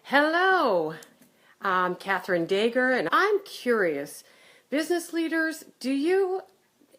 Hello, I'm Catherine Dager, and I'm curious. Business leaders, do you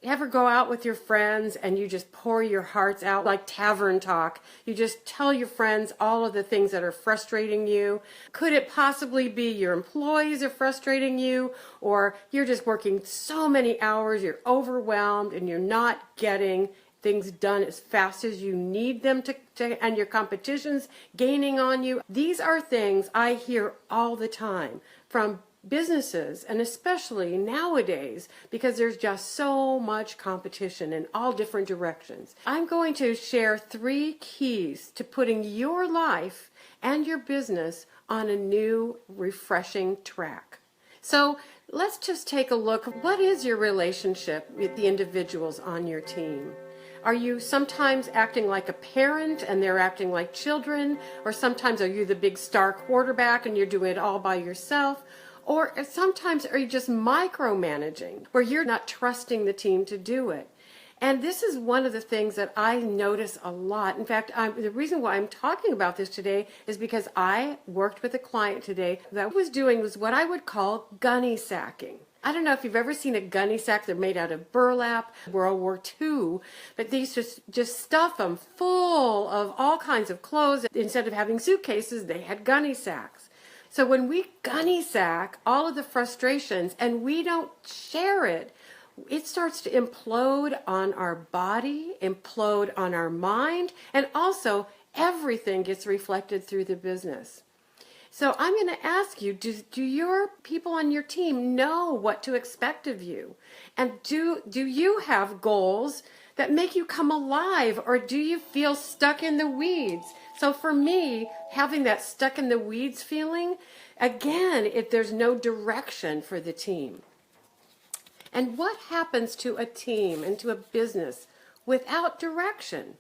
ever go out with your friends and you just pour your hearts out like tavern talk? You just tell your friends all of the things that are frustrating you. Could it possibly be your employees are frustrating you, or you're just working so many hours, you're overwhelmed, and you're not getting things done as fast as you need them to, and your competition's gaining on you? These are things I hear all the time from businesses, and especially nowadays because there's just so much competition in all different directions. I'm going to share 3 keys to putting your life and your business on a new, refreshing track. So let's just take a look. What is your relationship with the individuals on your team? Are you sometimes acting like a parent and they're acting like children? Or sometimes are you the big star quarterback and you're doing it all by yourself? Or sometimes are you just micromanaging where you're not trusting the team to do it? And this is one of the things that I notice a lot. In fact, the reason why I'm talking about this today is because I worked with a client today that was doing what I would call gunny sacking. I don't know if you've ever seen a gunny sack. They're made out of burlap, World War II, but these just stuff them full of all kinds of clothes. Instead of having suitcases, they had gunny sacks. So when we gunny sack all of the frustrations and we don't share it, it starts to implode on our body, implode on our mind, and also everything gets reflected through the business. So I'm going to ask you, do your people on your team know what to expect of you? And do you have goals that make you come alive, or do you feel stuck in the weeds? So for me, having that stuck in the weeds feeling, again, there's no direction for the team. And what happens to a team and to a business without direction?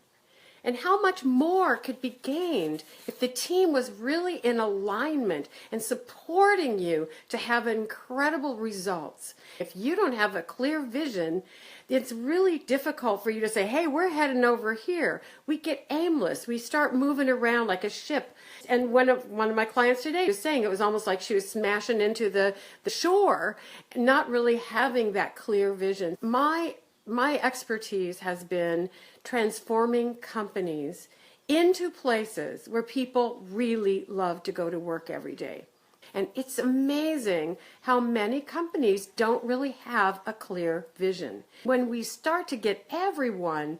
And how much more could be gained if the team was really in alignment and supporting you to have incredible results? If you don't have a clear vision, it's really difficult for you to say, hey, we're heading over here. We get aimless. We start moving around like a ship. And one of my clients today was saying it was almost like she was smashing into the shore, not really having that clear vision. My expertise has been transforming companies into places where people really love to go to work every day. And it's amazing how many companies don't really have a clear vision. When we start to get everyone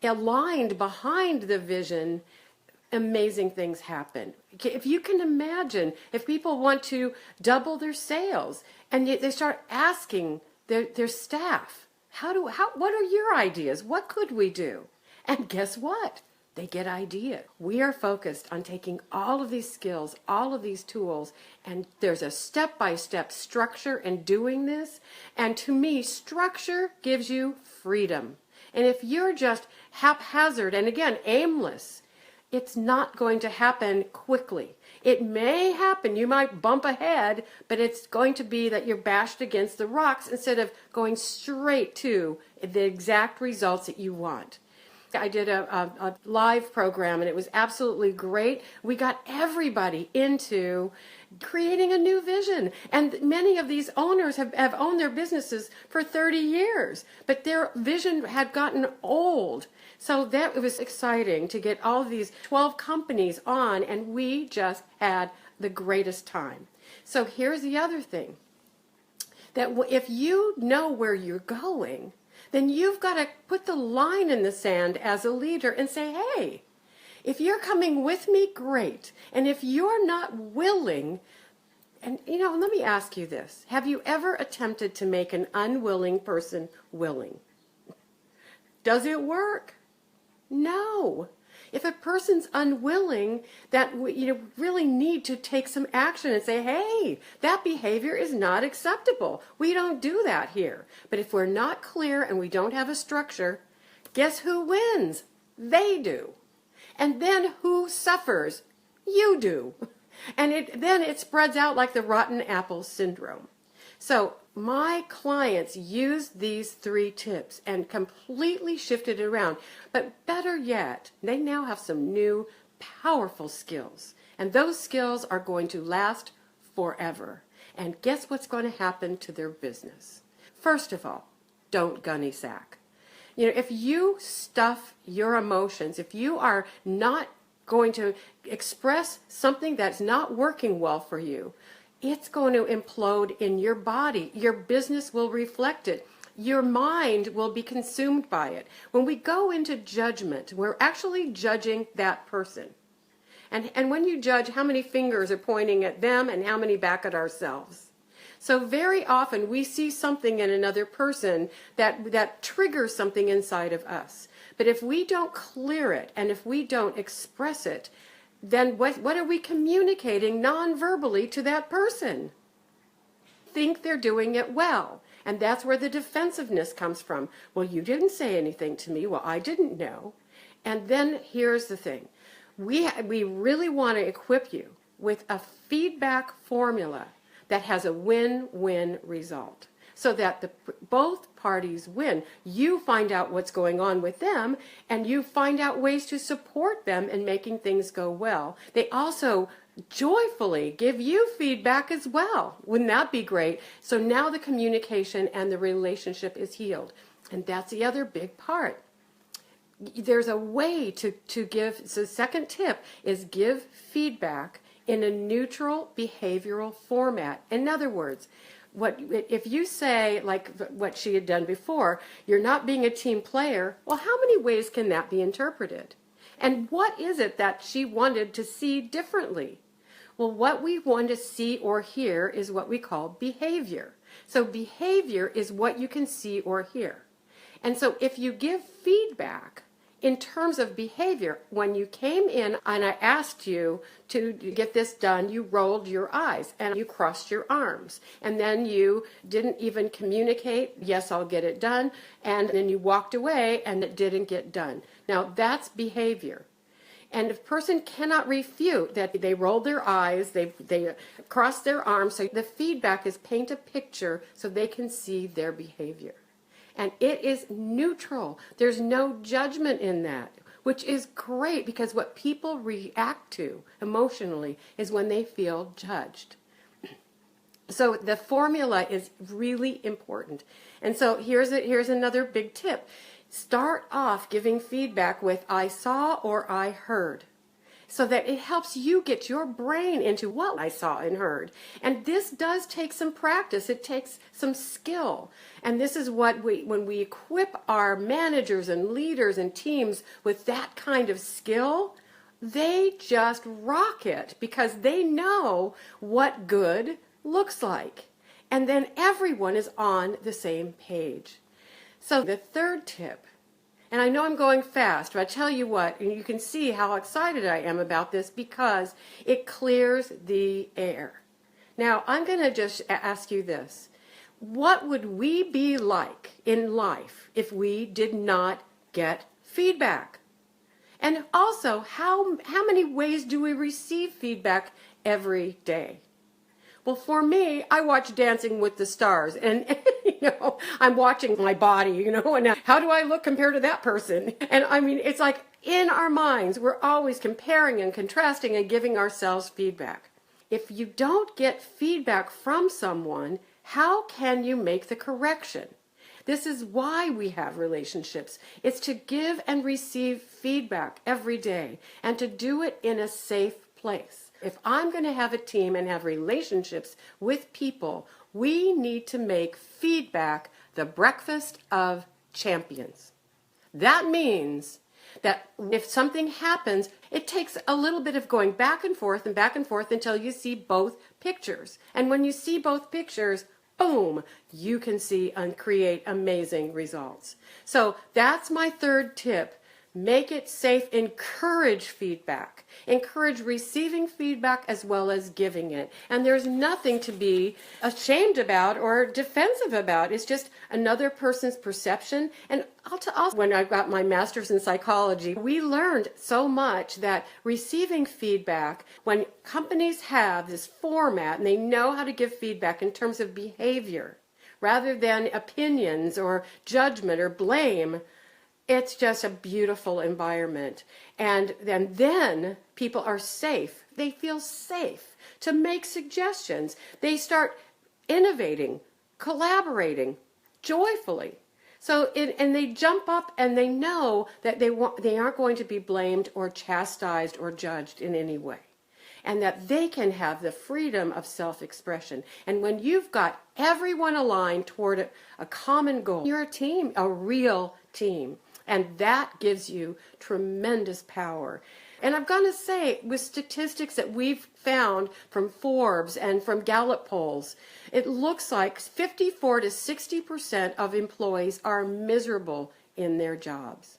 aligned behind the vision, amazing things happen. If you can imagine, if people want to double their sales and they start asking their staff, what are your ideas? What could we do? And guess what? They get ideas. We are focused on taking all of these skills, all of these tools, and there's a step-by-step structure in doing this. And to me, structure gives you freedom. And if you're just haphazard and, again, aimless, it's not going to happen quickly. It may happen, you might bump ahead, but it's going to be that you're bashed against the rocks instead of going straight to the exact results that you want. I did a live program and it was absolutely great. We got everybody into creating a new vision. And many of these owners have owned their businesses for 30 years, but their vision had gotten old. So it was exciting to get all of these 12 companies on, and we just had the greatest time. So here's the other thing, that if you know where you're going, then you've got to put the line in the sand as a leader and say, hey, if you're coming with me, great. And if you're not willing, and let me ask you this. Have you ever attempted to make an unwilling person willing? Does it work? No. If a person's unwilling, that really need to take some action and say, hey, that behavior is not acceptable. We don't do that here. But if we're not clear and we don't have a structure, guess who wins? They do. And then who suffers? You do. And then it spreads out like the rotten apple syndrome. So my clients used these 3 tips and completely shifted it around. But better yet, they now have some new powerful skills. And those skills are going to last forever. And guess what's going to happen to their business? First of all, don't gunny sack. If you stuff your emotions, if you are not going to express something that's not working well for you, it's going to implode in your body. Your business will reflect it. Your mind will be consumed by it. When we go into judgment, we're actually judging that person. And when you judge, how many fingers are pointing at them and how many back at ourselves? So very often we see something in another person that triggers something inside of us. But if we don't clear it and if we don't express it, then what are we communicating non-verbally to that person? Think they're doing it well. And that's where the defensiveness comes from. Well, you didn't say anything to me. Well, I didn't know. And then here's the thing. We really want to equip you with a feedback formula that has a win-win result so that both parties win. You find out what's going on with them and you find out ways to support them in making things go well. They also joyfully give you feedback as well. Wouldn't that be great? So now the communication and the relationship is healed. And that's the other big part. There's a way to give, so the second tip is give feedback in a neutral behavioral format. In other words, if you say, like what she had done before, you're not being a team player, well, how many ways can that be interpreted? And what is it that she wanted to see differently? Well, what we want to see or hear is what we call behavior. So behavior is what you can see or hear. And so if you give feedback in terms of behavior, when you came in and I asked you to get this done, you rolled your eyes and you crossed your arms. And then you didn't even communicate, yes, I'll get it done. And then you walked away and it didn't get done. Now that's behavior. And if a person cannot refute that they rolled their eyes, they crossed their arms, so the feedback is paint a picture so they can see their behavior. And it is neutral. There's no judgment in that, which is great because what people react to emotionally is when they feel judged. So the formula is really important. And so here's another big tip. Start off giving feedback with I saw or I heard, so that it helps you get your brain into what I saw and heard. And this does take some practice. It takes some skill. And this is what when we equip our managers and leaders and teams with that kind of skill, they just rock it because they know what good looks like. And then everyone is on the same page. So the third tip, and I know I'm going fast, but I tell you what, and you can see how excited I am about this because it clears the air. Now, I'm going to just ask you this. What would we be like in life if we did not get feedback? And also, how many ways do we receive feedback every day? Well, for me, I watch Dancing with the Stars, and I'm watching my body, and how do I look compared to that person? And I mean, it's like in our minds, we're always comparing and contrasting and giving ourselves feedback. If you don't get feedback from someone, how can you make the correction? This is why we have relationships. It's to give and receive feedback every day and to do it in a safe place. If I'm going to have a team and have relationships with people, we need to make feedback the breakfast of champions. That means that if something happens, it takes a little bit of going back and forth until you see both pictures. And when you see both pictures, boom, you can see and create amazing results. So that's my third tip. Make it safe. Encourage feedback. Encourage receiving feedback as well as giving it. And there's nothing to be ashamed about or defensive about. It's just another person's perception. And also, when I got my master's in psychology, we learned so much that receiving feedback, when companies have this format and they know how to give feedback in terms of behavior, rather than opinions or judgment or blame, It's just a beautiful environment. And then people are safe. They feel safe to make suggestions. They start innovating, collaborating joyfully. And they jump up and they know that they aren't going to be blamed or chastised or judged in any way. And that they can have the freedom of self-expression. And when you've got everyone aligned toward a common goal, you're a team, a real team. And that gives you tremendous power. And I'm going to say, with statistics that we've found from Forbes and from Gallup polls, it looks like 54 to 60% of employees are miserable in their jobs.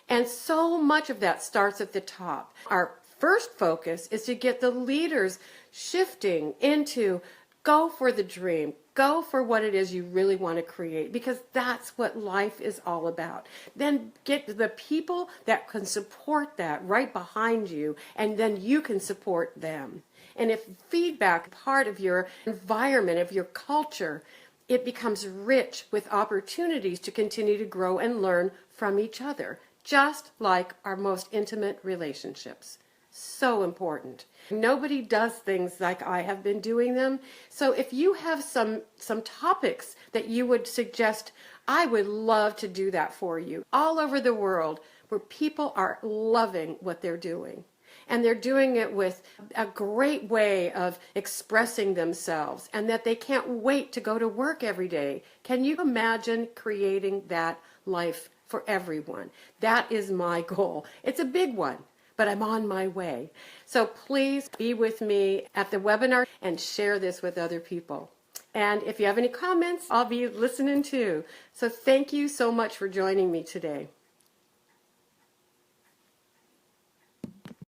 And so much of that starts at the top. Our first focus is to get the leaders shifting into go for the dream, go for what it is you really want to create, because that's what life is all about. Then get the people that can support that right behind you, and then you can support them. And if feedback is part of your environment, of your culture, it becomes rich with opportunities to continue to grow and learn from each other, just like our most intimate relationships. So important. Nobody does things like I have been doing them. So if you have some topics that you would suggest, I would love to do that for you. All over the world where people are loving what they're doing. And they're doing it with a great way of expressing themselves, and that they can't wait to go to work every day. Can you imagine creating that life for everyone? That is my goal. It's a big one, but I'm on my way. So please be with me at the webinar and share this with other people. And if you have any comments, I'll be listening too. So thank you so much for joining me today.